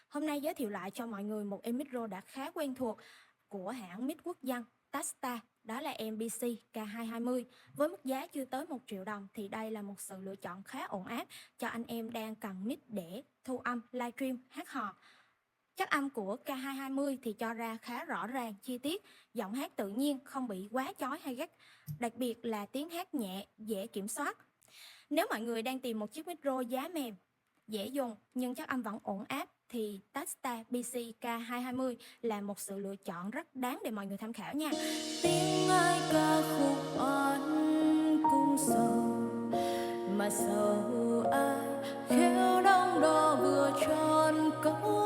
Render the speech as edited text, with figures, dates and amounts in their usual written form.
Hôm nay giới thiệu lại cho mọi người một em micro đã khá quen thuộc của hãng mic quốc dân Tasta, đó là em BC K220. Với mức giá chưa tới 1 triệu đồng thì đây là một sự lựa chọn khá ổn áp cho anh em đang cần mic để thu âm, livestream, hát hò. Chất âm của K220 thì cho ra khá rõ ràng, chi tiết, giọng hát tự nhiên, không bị quá chói hay gắt. Đặc biệt là tiếng hát nhẹ, dễ kiểm soát. Nếu mọi người đang tìm một chiếc micro giá mềm, dễ dùng nhưng chất âm vẫn ổn áp thì Tasta BC K220 là một sự lựa chọn rất đáng để mọi người tham khảo nha. Tiếng ai ca khúc oán cung sầu mà sầu ai khéo đong đo vừa tròn câu